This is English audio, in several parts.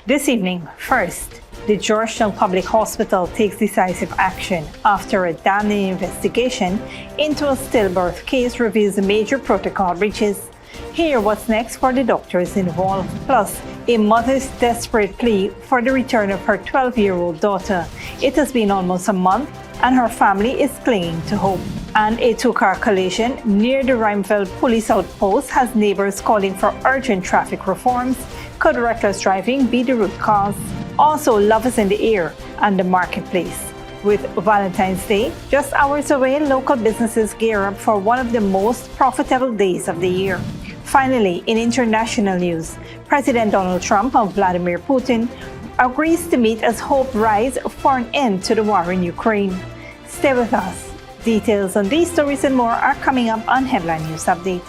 This evening, first, the Georgetown Public Hospital takes decisive action after a damning investigation into a stillbirth case reveals major protocol breaches. Hear what's next for the doctors involved, plus a mother's desperate plea for the return of her 12-year-old daughter. It has been almost a month and her family is clinging to hope. And a two-car collision near the Ruimveldt Police Outpost has neighbours calling for urgent traffic reforms. Could reckless driving be the root cause? Also, love is in the air and the marketplace. With Valentine's Day just hours away, local businesses gear up for one of the most profitable days of the year. Finally, in international news, President Donald Trump and Vladimir Putin agrees to meet as hope rise for an end to the war in Ukraine. Stay with us. Details on these stories and more are coming up on Headline News Update.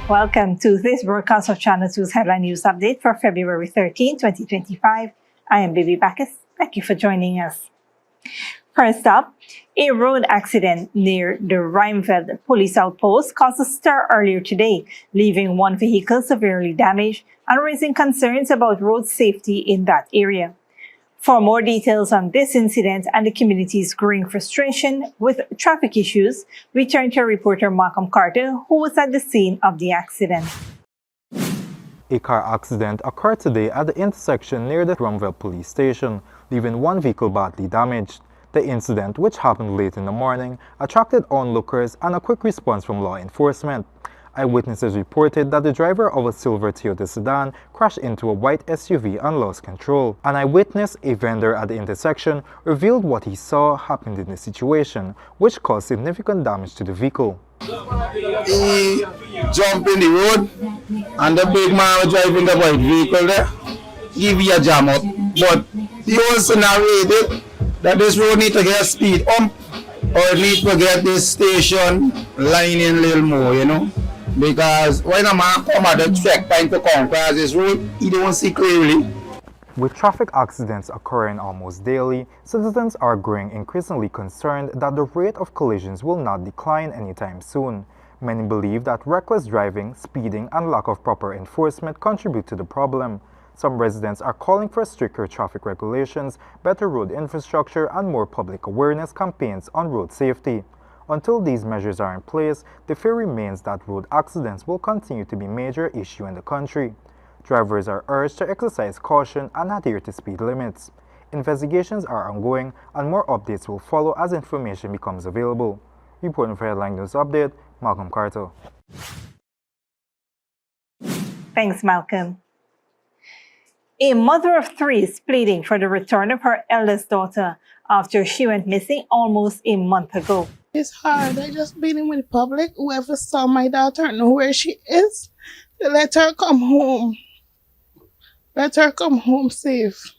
Welcome to this broadcast of Channel 2's Headline News Update for February 13, 2025. I am Baby Bacchus. Thank you for joining us. First up, a road accident near the Ruimveldt Police Outpost caused a stir earlier today, leaving one vehicle severely damaged and raising concerns about road safety in that area. For more details on this incident and the community's growing frustration with traffic issues, we turn to reporter Malcolm Carter, who was at the scene of the accident. A car accident occurred today at the intersection near the Ruimveldt Police Station, leaving one vehicle badly damaged. The incident, which happened late in the morning, attracted onlookers and a quick response from law enforcement. Eyewitnesses reported that the driver of a silver Toyota sedan crashed into a white SUV and lost control. An eyewitness, a vendor at the intersection, revealed what he saw happened in the situation, which caused significant damage to the vehicle. He jumped in the road and the big man was driving the white vehicle there. Give you a jam up. But he also narrated that this road needs to get a speed up or it needs to get this station lining a little more, you know. Because when a man come at the checkpoint to come across this road, he don't see clearly. With traffic accidents occurring almost daily, citizens are growing increasingly concerned that the rate of collisions will not decline anytime soon. Many believe that reckless driving, speeding, and lack of proper enforcement contribute to the problem. Some residents are calling for stricter traffic regulations, better road infrastructure, and more public awareness campaigns on road safety. Until these measures are in place, the fear remains that road accidents will continue to be a major issue in the country. Drivers are urged to exercise caution and adhere to speed limits. Investigations are ongoing and more updates will follow as information becomes available. Reporting for Headline News Update, Malcolm Carter. Thanks, Malcolm. A mother of three is pleading for the return of her eldest daughter after she went missing almost a month ago. It's hard. I just been with the public. Whoever saw my daughter know where she is. Let her come home. Let her come home safe.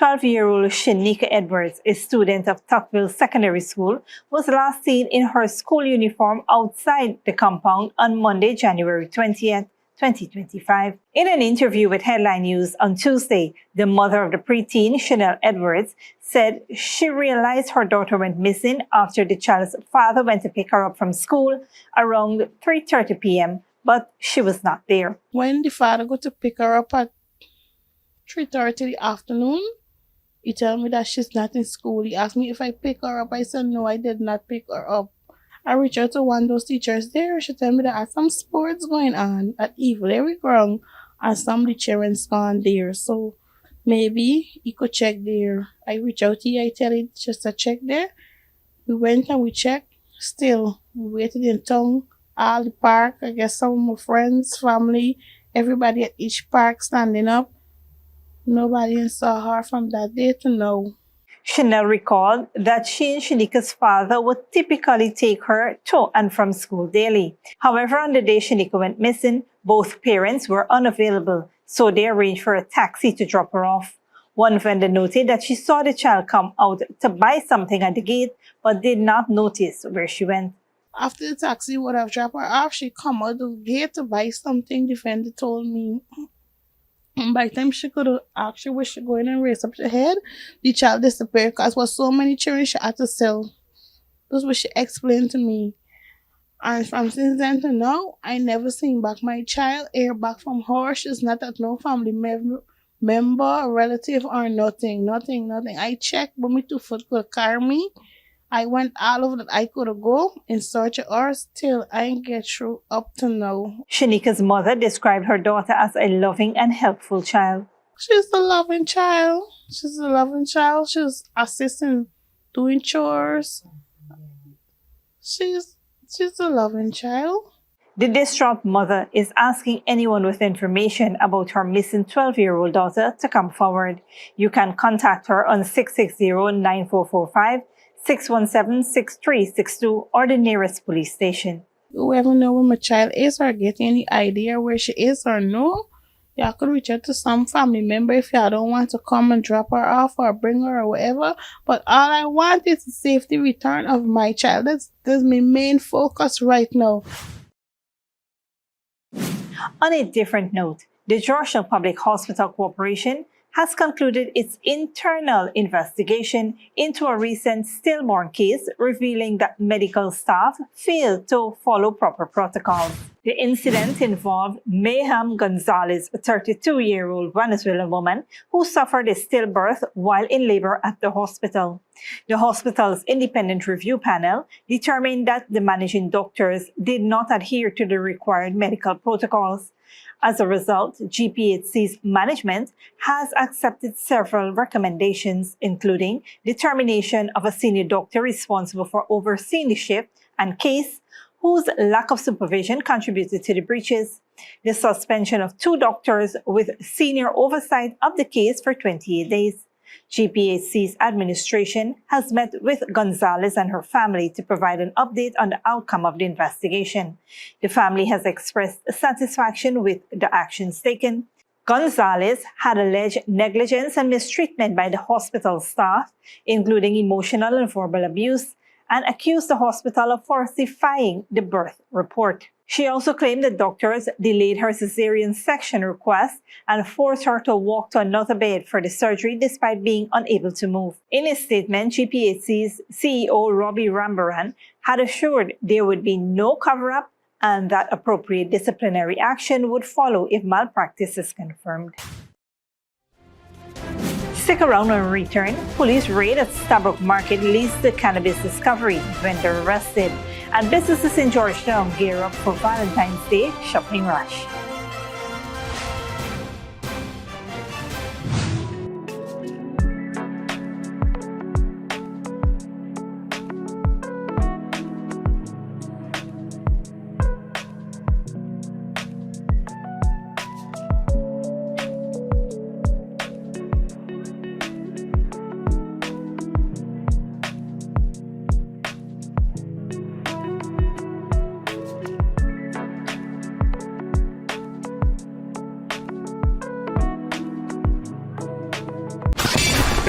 12-year-old Shanika Edwards, a student of Tuckville Secondary School, was last seen in her school uniform outside the compound on Monday, January 20th. 2025. In an interview with Headline News on Tuesday, the mother of the preteen, Chanel Edwards, said she realized her daughter went missing after the child's father went to pick her up from school around 3:30 p.m., but she was not there. When the father go to pick her up at 3:30 in the afternoon, he told me that she's not in school. He asked me if I pick her up. I said, no, I did not pick her up. I reached out to one of those teachers there. She told me that there's some sports going on at Evelyn Ground and some of the children's gone there. So maybe he could check there. I reached out to you. I tell him just to check there. We went and we checked. Still, we waited in town, all the park. I guess some of my friends, family, everybody at each park standing up. Nobody saw her from that day to now. Chanel recalled that she and Shanika's father would typically take her to and from school daily. However, on the day Shanika went missing, both parents were unavailable, so they arranged for a taxi to drop her off. One vendor noted that she saw the child come out to buy something at the gate, but did not notice where she went. After the taxi would have dropped her off, she come out the gate to buy something, the vendor told me. And by the time she could have actually wished to go in and raise up her head, the child disappeared because there was so many children she had to sell. That's what she explained to me. And from since then to now, I never seen back my child, hear back from her. She's not at no family member, relative, or nothing. I checked, but me 2 foot could carry me. I went all over that I could go in search of her. Still, I ain't get through up to now. Shanika's mother described her daughter as a loving and helpful child. She's a loving child. She's assisting, doing chores. She's a loving child. The distraught mother is asking anyone with information about her missing 12-year-old daughter to come forward. You can contact her on 660-9445, 617-6362, or the nearest police station. Whoever know where my child is or get any idea where she is or no, y'all could reach out to some family member if y'all don't want to come and drop her off or bring her or whatever. But all I want is the safety return of my child. That's my main focus right now. On a different note, the Georgetown Public Hospital Corporation has concluded its internal investigation into a recent stillborn case, revealing that medical staff failed to follow proper protocols. The incident involved Mayhem Gonzalez, a 32-year-old Venezuelan woman who suffered a stillbirth while in labor at the hospital. The hospital's independent review panel determined that the managing doctors did not adhere to the required medical protocols. As a result, GPHC's management has accepted several recommendations, including the termination of a senior doctor responsible for overseeing the shift and case, whose lack of supervision contributed to the breaches, the suspension of 2 doctors with senior oversight of the case for 28 days. GPHC's administration has met with Gonzalez and her family to provide an update on the outcome of the investigation. The family has expressed satisfaction with the actions taken. Gonzalez had alleged negligence and mistreatment by the hospital staff, including emotional and verbal abuse, and accused the hospital of falsifying the birth report. She also claimed that doctors delayed her cesarean section request and forced her to walk to another bed for the surgery despite being unable to move. In a statement, GPHC's CEO Robbie Rambaran had assured there would be no cover-up and that appropriate disciplinary action would follow if malpractice is confirmed. Stick around when we return. Police raid at Stabrook Market leads to cannabis discovery, vendor arrested, and businesses in Georgetown gear up for Valentine's Day shopping rush.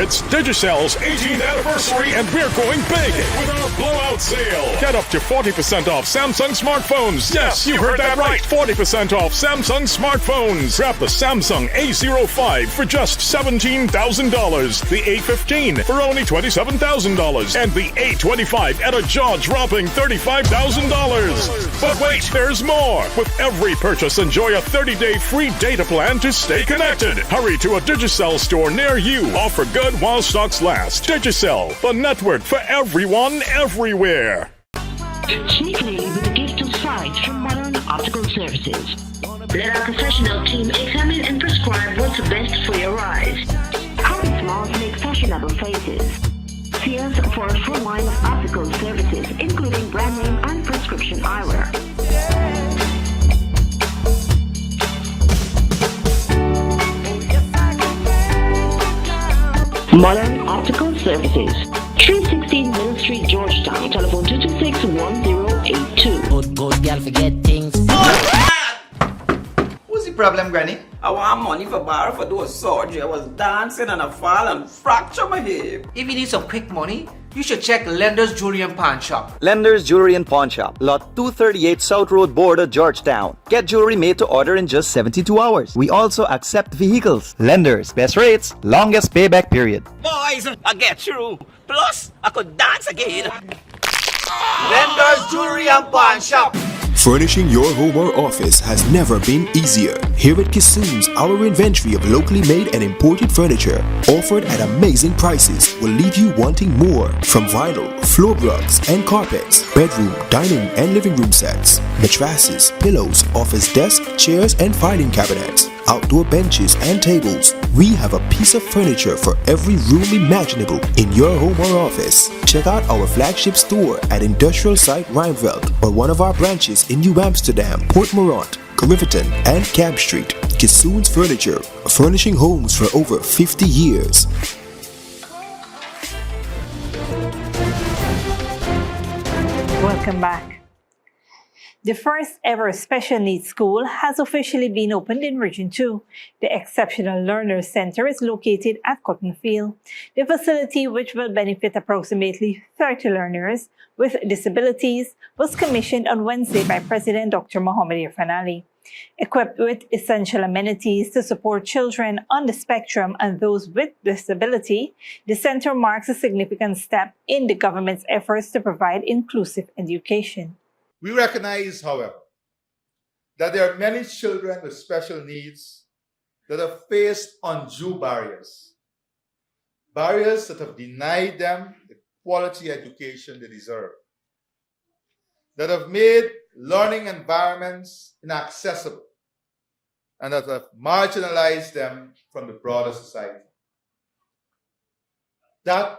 It's Digicell's 18th anniversary and we're going big with our blowout sale. Get up to 40% off Samsung smartphones. Yes, you heard that right. 40% off Samsung smartphones. Grab the Samsung A05 for just $17,000. The A15 for only $27,000. And the A25 at a jaw-dropping $35,000. But wait, there's more. With every purchase, enjoy a 30-day free data plan to stay connected. Hurry to a Digicel store near you. Offer good while stocks last. Digicel, the network for everyone, everywhere. Sneakily with a gift of sight from Modern Optical Services. Let our professional team examine and prescribe what's best for your eyes. Common smiles make fashionable faces. See us for a full line of optical services, including brand name and prescription eyewear. Modern Optical Services, 316 Middle Street, Georgetown. Telephone 226-1082. Good girl forget things. What's the problem, Granny? I want money for borrow for do a surgery. I was dancing and I fall and fracture my hip. If you need some quick money, you should check Lender's Jewelry and Pawn Shop. Lender's Jewelry and Pawn Shop, Lot 238 South Road Border, Georgetown. Get jewelry made to order in just 72 hours. We also accept vehicles. Lender's, best rates, longest payback period. Boys, I get through. Plus, I could dance again. Lender's Jewelry and Pawn Shop. Furnishing your home or office has never been easier. Here at Kissoon's, our inventory of locally made and imported furniture, offered at amazing prices, will leave you wanting more. From vinyl, floor rugs and carpets, bedroom, dining and living room sets, mattresses, pillows, office desk, chairs and filing cabinets, outdoor benches and tables. We have a piece of furniture for every room imaginable in your home or office. Check out our flagship store at Industrial Site Ruimveldt or one of our branches in New Amsterdam, Port Morant, Riverton and Camp Street. Kissoon's Furniture, furnishing homes for over 50 years. Welcome back. The first ever special needs school has officially been opened in Region 2. The Exceptional Learners Center is located at Cottonfield. The facility, which will benefit approximately 30 learners with disabilities, was commissioned on Wednesday by President Dr. Mohamed Irfan Ali. Equipped with essential amenities to support children on the spectrum and those with disability, the center marks a significant step in the government's efforts to provide inclusive education. We recognize, however, that there are many children with special needs that have faced undue barriers. Barriers that have denied them the quality education they deserve, that have made learning environments inaccessible, and that have marginalized them from the broader society. That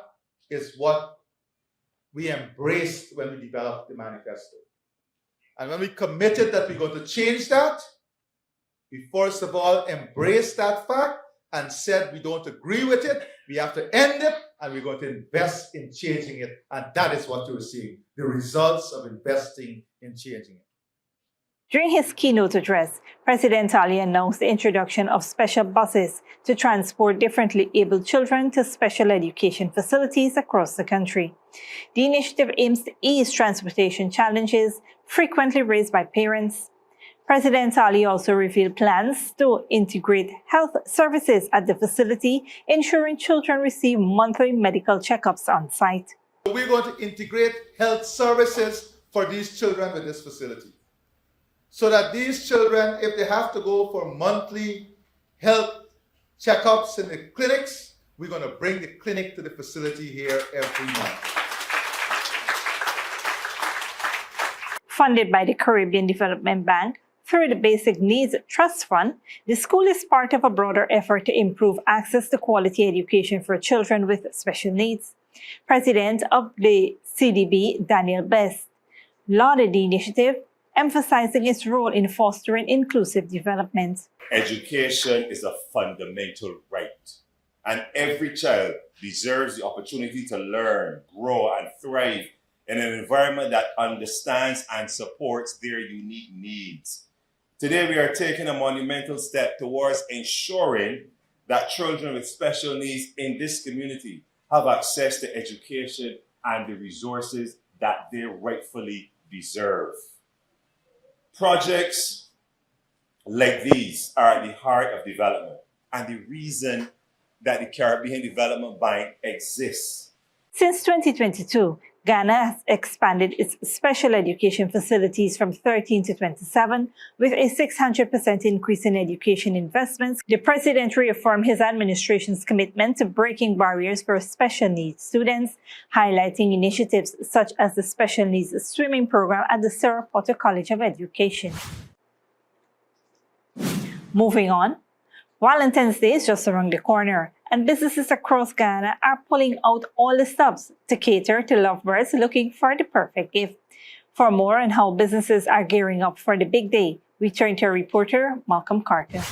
is what we embraced when we developed the manifesto. And when we committed that we're going to change that, we first of all embraced that fact and said we don't agree with it, we have to end it, and we're going to invest in changing it. And that is what you're seeing, the results of investing in changing it. During his keynote address, President Ali announced the introduction of special buses to transport differently abled children to special education facilities across the country. The initiative aims to ease transportation challenges frequently raised by parents. President Ali also revealed plans to integrate health services at the facility, ensuring children receive monthly medical checkups on site. We're going to integrate health services for these children with this facility, so that these children, if they have to go for monthly health checkups in the clinics, we're going to bring the clinic to the facility here every month. Funded by the Caribbean Development Bank through the Basic Needs Trust Fund, the school is part of a broader effort to improve access to quality education for children with special needs. President of the CDB, Daniel Best, lauded the initiative, emphasizing its role in fostering inclusive development. Education is a fundamental right, and every child deserves the opportunity to learn, grow, and thrive in an environment that understands and supports their unique needs. Today, we are taking a monumental step towards ensuring that children with special needs in this community have access to education and the resources that they rightfully deserve. Projects like these are at the heart of development and the reason that the Caribbean Development Bank exists. Since 2022, Ghana has expanded its special education facilities from 13 to 27, with a 600% increase in education investments. The president reaffirmed his administration's commitment to breaking barriers for special needs students, highlighting initiatives such as the Special Needs Swimming Program at the Cerro Porto College of Education. Moving on, Valentine's Day is just around the corner, and businesses across Ghana are pulling out all the stops to cater to lovebirds looking for the perfect gift. For more on how businesses are gearing up for the big day, we turn to reporter Malcolm Carter.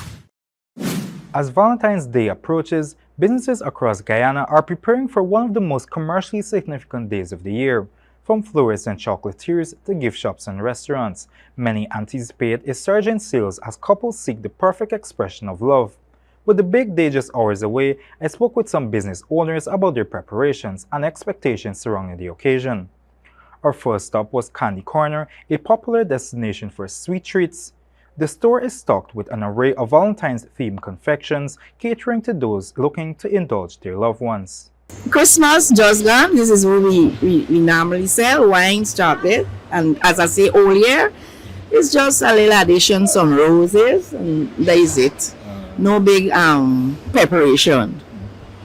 As Valentine's Day approaches, businesses across Guyana are preparing for one of the most commercially significant days of the year. From florists and chocolatiers to gift shops and restaurants, many anticipate a surge in sales as couples seek the perfect expression of love. With the big day just hours away, I spoke with some business owners about their preparations and expectations surrounding the occasion. Our first stop was Candy Corner, a popular destination for sweet treats. The store is stocked with an array of Valentine's-themed confections, catering to those looking to indulge their loved ones. Christmas just gone. This is what we normally sell: wines, chocolate, And as I say earlier, it's just a little addition, some roses, and that is it. No big preparation.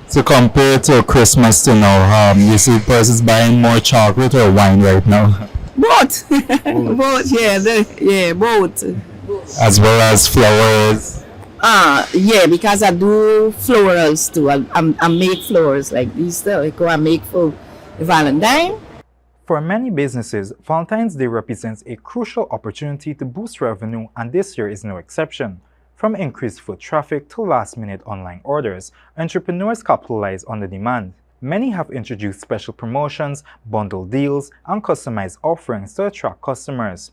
So compared to Christmas to now, you see persons buying more chocolate or wine right now? Both. Both, yeah, both. As well as flowers? Yeah, because I do florals too. I make flowers like these, like I make for Valentine. For many businesses, Valentine's Day represents a crucial opportunity to boost revenue, and this year is no exception. From increased foot traffic to last-minute online orders, entrepreneurs capitalize on the demand. Many have introduced special promotions, bundle deals, and customized offerings to attract customers.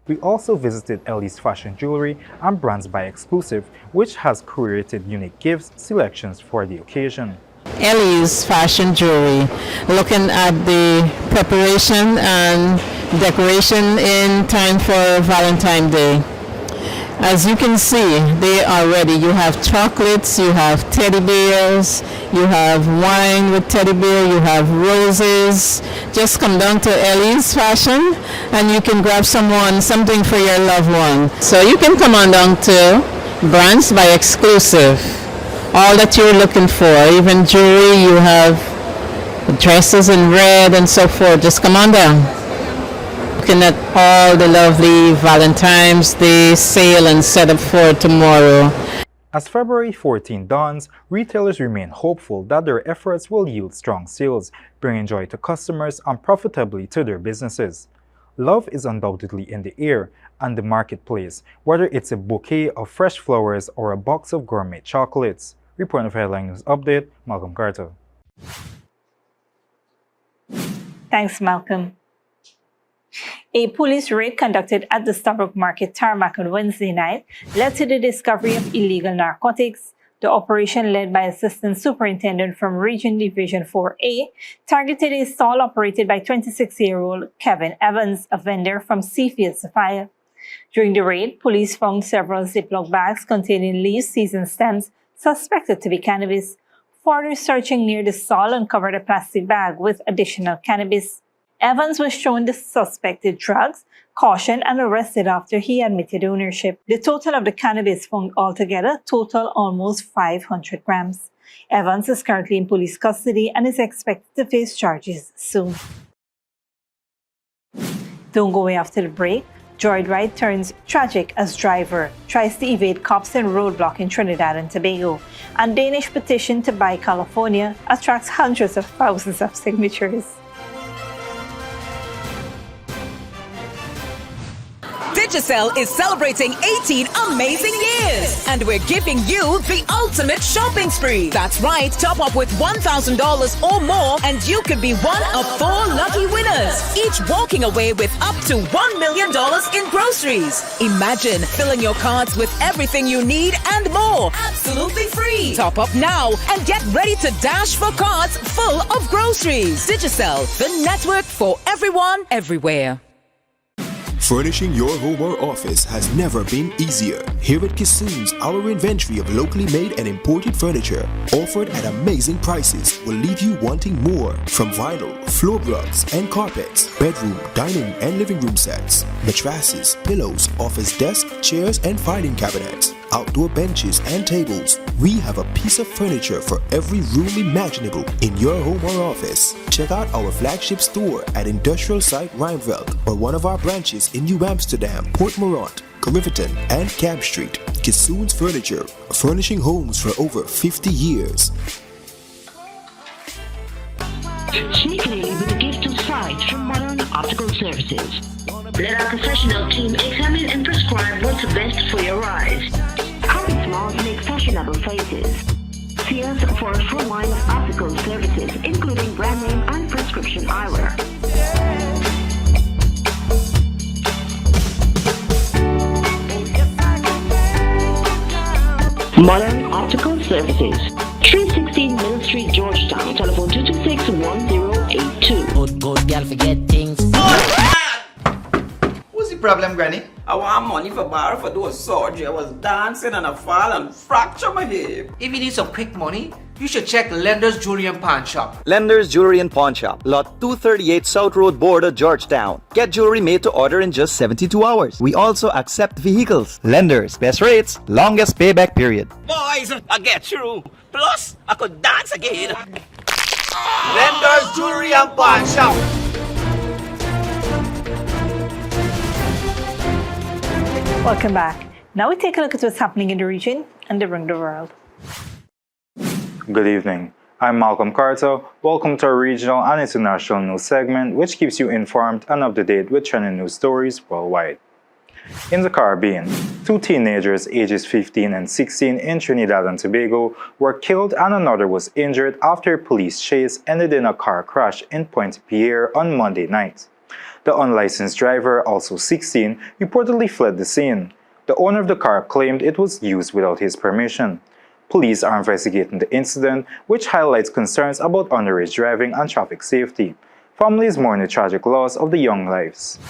We also visited Ellie's Fashion Jewelry and Brands by Exclusive, which has curated unique gifts selections for the occasion. Ellie's Fashion Jewelry, looking at the preparation and decoration in time for Valentine's Day. As you can see, they are ready. You have chocolates, you have teddy bears, you have wine with teddy bear, you have roses. Just come down to Ellie's Fashion and you can grab something for your loved one. So you can come on down to Brands by Exclusive. All that you're looking for, even jewelry, you have dresses in red and so forth. Just come on down. Looking at all the lovely Valentine's Day sale and setup for tomorrow. As February 14 dawns, retailers remain hopeful that their efforts will yield strong sales, bringing joy to customers and profitably to their businesses. Love is undoubtedly in the air and the marketplace, whether it's a bouquet of fresh flowers or a box of gourmet chocolates. Reporting for Headline News Update, Malcolm Carter. Thanks, Malcolm. A police raid conducted at the Starbuck Market tarmac on Wednesday night led to the discovery of illegal narcotics. The operation, led by Assistant Superintendent from Region Division 4A, targeted a stall operated by 26-year-old Kevin Evans, a vendor from Seafield, Sophia. During the raid, police found several Ziploc bags containing leaves, seeds, and stems suspected to be cannabis. Further searching near the stall uncovered a plastic bag with additional cannabis. Evans was shown the suspected drugs, cautioned, and arrested after he admitted ownership. The total of the cannabis found altogether total almost 500 grams. Evans is currently in police custody and is expected to face charges soon. Don't go away after the break. Joyride turns tragic as driver tries to evade cops and roadblock in Trinidad and Tobago. And Danish petition to buy California attracts hundreds of thousands of signatures. Digicel is celebrating 18 amazing years, and we're giving you the ultimate shopping spree. That's right, top up with $1,000 or more, and you could be one of 4 lucky winners, each walking away with up to $1 million in groceries. Imagine filling your carts with everything you need and more, absolutely free. Top up now and get ready to dash for carts full of groceries. Digicel, the network for everyone, everywhere. Furnishing your home or office has never been easier. Here at Kissoon's, our inventory of locally made and imported furniture, offered at amazing prices, will leave you wanting more. From vinyl, floor rugs and carpets, bedroom, dining and living room sets, mattresses, pillows, office desk, chairs and filing cabinets, outdoor benches and tables. We have a piece of furniture for every room imaginable in your home or office. Check out our flagship store at Industrial Site Ruimveldt or one of our branches in New Amsterdam, Port Morant, Riverton and Camp Street. Kissoon's Furniture, furnishing homes for over 50 years. Sneakily with a gift of sight from Modern Optical Services. Let our professional team examine and prescribe what's best for your eyes. Common smiles make fashionable faces. See us for a full line of optical services, including brand name and prescription eyewear. Modern Optical Services, 316 Middle Street, Georgetown. Telephone 226-1082. Good girl forget things. What's the problem, Granny? I want money for do a surgery. I was dancing and I fall and fracture my hip. If you need some quick money, you should check Lender's Jewelry and Pawn Shop. Lender's Jewelry and Pawn Shop, lot 238 South Road Border, Georgetown. Get jewelry made to order in just 72 hours. We also accept vehicles. Lender's, best rates, longest payback period. Boys, I get through. Plus, I could dance again. Lender's Jewelry and Pawn Shop. Welcome back. Now we take a look at what's happening in the region and around the world. Good evening. I'm Malcolm Carter. Welcome to our regional and international news segment, which keeps you informed and up to date with trending news stories worldwide. In the Caribbean, 2 teenagers ages 15 and 16 in Trinidad and Tobago were killed and another was injured after a police chase ended in a car crash in Pointe-Pierre on Monday night. The unlicensed driver, also 16, reportedly fled the scene. The owner of the car claimed it was used without his permission. Police are investigating the incident, which highlights concerns about underage driving and traffic safety. Families mourn the tragic loss of the young lives.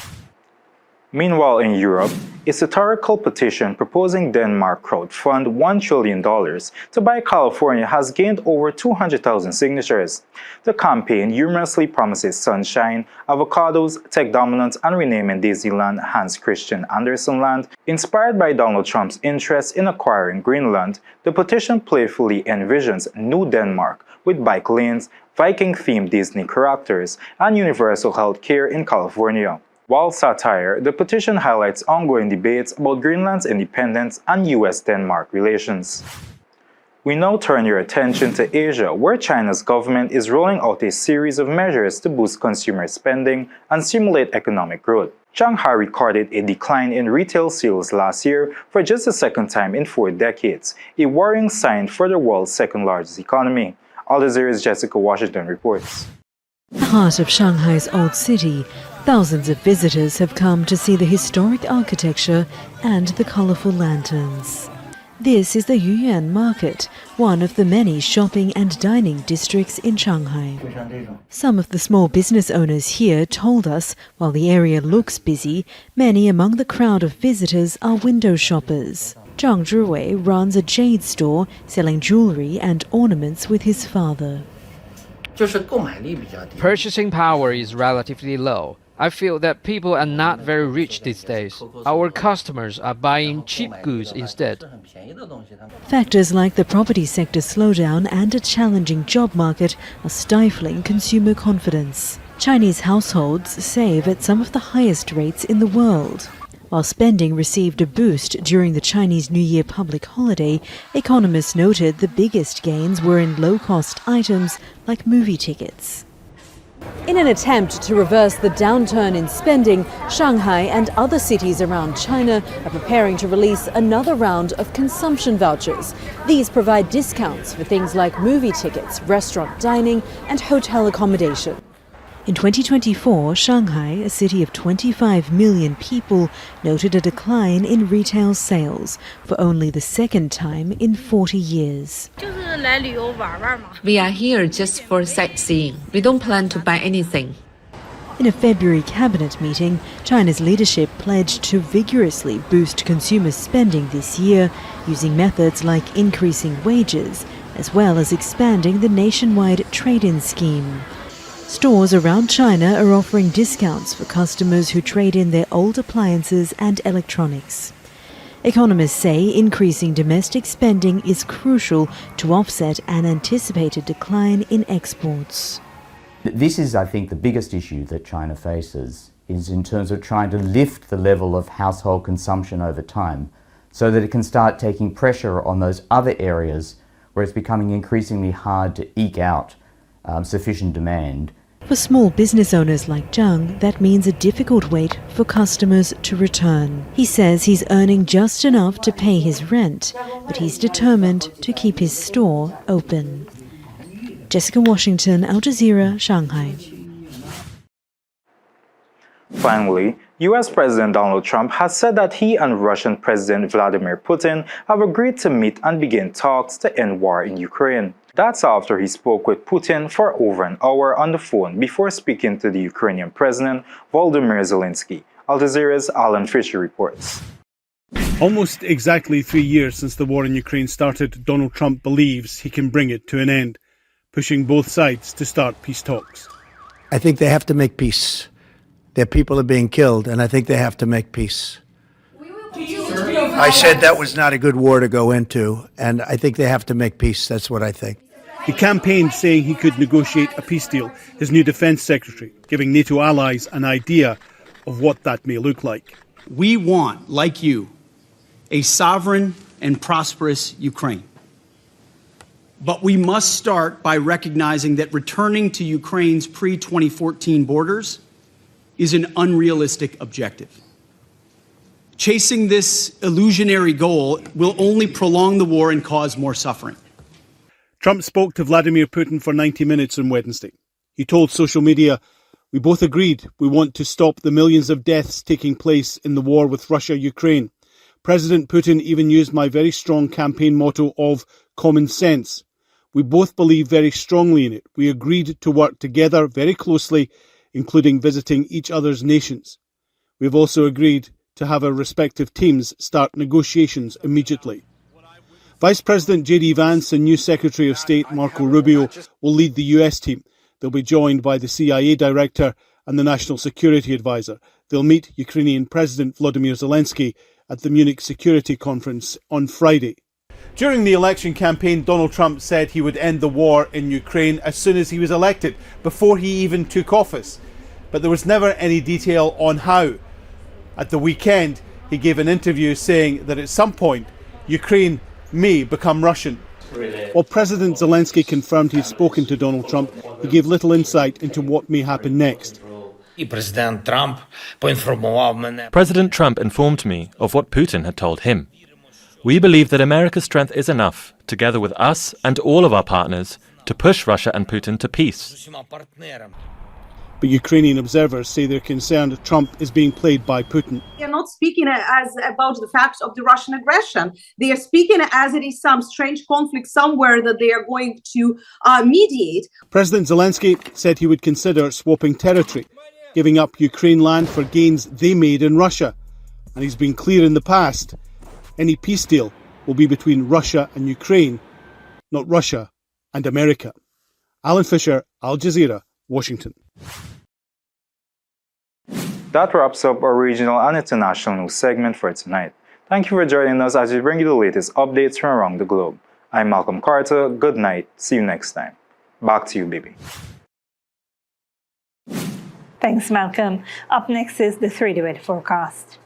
Meanwhile, in Europe, a satirical petition proposing Denmark crowdfund $1 trillion to buy California has gained over 200,000 signatures. The campaign humorously promises sunshine, avocados, tech dominance, and renaming Disneyland Hans Christian Andersen Land. Inspired by Donald Trump's interest in acquiring Greenland, the petition playfully envisions New Denmark with bike lanes, Viking-themed Disney characters, and universal health care in California. While satire, the petition highlights ongoing debates about Greenland's independence and US-Denmark relations. We now turn your attention to Asia, where China's government is rolling out a series of measures to boost consumer spending and stimulate economic growth. Shanghai recorded a decline in retail sales last year for just the second time in 4 decades, a worrying sign for the world's second-largest economy. Al Jazeera's Jessica Washington reports. The heart of Shanghai's old city, thousands of visitors have come to see the historic architecture and the colorful lanterns. This is the Yuyuan Market, one of the many shopping and dining districts in Shanghai. Some of the small business owners here told us, while the area looks busy, many among the crowd of visitors are window shoppers. Zhang Zhiwei runs a jade store selling jewelry and ornaments with his father. Purchasing power is relatively low. I feel that people are not very rich these days. Our customers are buying cheap goods instead. Factors like the property sector slowdown and a challenging job market are stifling consumer confidence. Chinese households save at some of the highest rates in the world. While spending received a boost during the Chinese New Year public holiday, economists noted the biggest gains were in low-cost items like movie tickets. In an attempt to reverse the downturn in spending, Shanghai and other cities around China are preparing to release another round of consumption vouchers. These provide discounts for things like movie tickets, restaurant dining, and hotel accommodation. In 2024, Shanghai, a city of 25 million people, noted a decline in retail sales for only the second time in 40 years. We are here just for sightseeing. We don't plan to buy anything. In a February cabinet meeting, China's leadership pledged to vigorously boost consumer spending this year, using methods like increasing wages, as well as expanding the nationwide trade-in scheme. Stores around China are offering discounts for customers who trade in their old appliances and electronics. Economists say increasing domestic spending is crucial to offset an anticipated decline in exports. This is, I think, the biggest issue that China faces, is in terms of trying to lift the level of household consumption over time so that it can start taking pressure on those other areas where it's becoming increasingly hard to eke out sufficient demand. For small business owners like Zhang, that means a difficult wait for customers to return. He says he's earning just enough to pay his rent, but he's determined to keep his store open. Jessica Washington, Al Jazeera, Shanghai. Finally, US President Donald Trump has said that he and Russian President Vladimir Putin have agreed to meet and begin talks to end war in Ukraine. That's after he spoke with Putin for over an hour on the phone before speaking to the Ukrainian President Volodymyr Zelensky. Al Jazeera's Alan Fisher reports. Almost exactly 3 years since the war in Ukraine started, Donald Trump believes he can bring it to an end, pushing both sides to start peace talks. I think they have to make peace. Their people are being killed, and I think they have to make peace. I said that was not a good war to go into, and I think they have to make peace. That's what I think. He campaigned saying he could negotiate a peace deal, his new defence secretary, giving NATO allies an idea of what that may look like. We want, like you, a sovereign and prosperous Ukraine. But we must start by recognizing that returning to Ukraine's pre-2014 borders is an unrealistic objective. Chasing this illusionary goal will only prolong the war and cause more suffering. Trump spoke to Vladimir Putin for 90 minutes on Wednesday. He told social media, "We both agreed we want to stop the millions of deaths taking place in the war with Russia-Ukraine. President Putin even used my very strong campaign motto of common sense. We both believe very strongly in it. We agreed to work together very closely, including visiting each other's nations. We have also agreed to have our respective teams start negotiations immediately." Vice President J.D. Vance and new Secretary of State Marco Rubio will lead the US team. They'll be joined by the CIA Director and the National Security Advisor. They'll meet Ukrainian President Vladimir Zelensky at the Munich Security Conference on Friday. During the election campaign, Donald Trump said he would end the war in Ukraine as soon as he was elected, before he even took office. But there was never any detail on how. At the weekend, he gave an interview saying that at some point, Ukraine may become Russian. While President Zelensky confirmed he'd spoken to Donald Trump, he gave little insight into what may happen next. President Trump informed me of what Putin had told him. We believe that America's strength is enough, together with us and all of our partners, to push Russia and Putin to peace. But Ukrainian observers say they're concerned Trump is being played by Putin. They are not speaking about the facts of the Russian aggression. They are speaking as it is some strange conflict somewhere that they are going to mediate. President Zelensky said he would consider swapping territory, giving up Ukraine land for gains they made in Russia. And he's been clear in the past, any peace deal will be between Russia and Ukraine, not Russia and America. Alan Fisher, Al Jazeera, Washington. That wraps up our regional and international news segment for tonight. Thank you for joining us as we bring you the latest updates from around the globe. I'm Malcolm Carter. Good night. See you next time. Back to you, baby. Thanks, Malcolm. Up next is the 3-day weather forecast.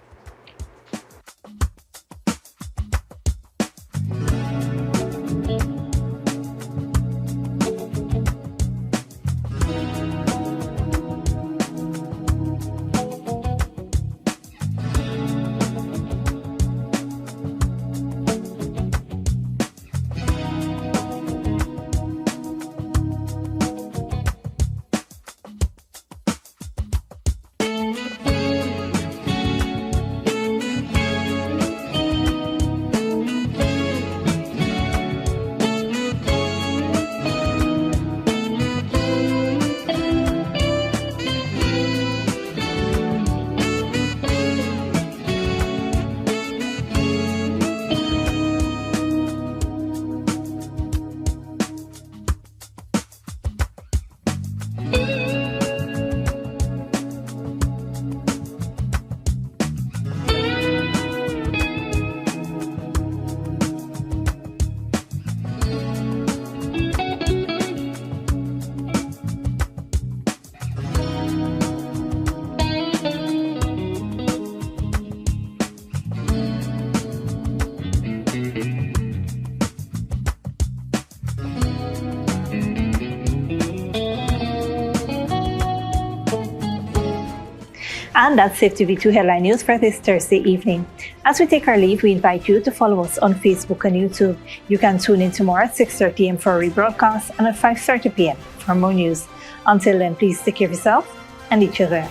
And that's Safe TV2 Headline News for this Thursday evening. As we take our leave, we invite you to follow us on Facebook and YouTube. You can tune in tomorrow at 6:30 a.m. for a rebroadcast and at 5:30 p.m. for more news. Until then, please take care of yourself and each other.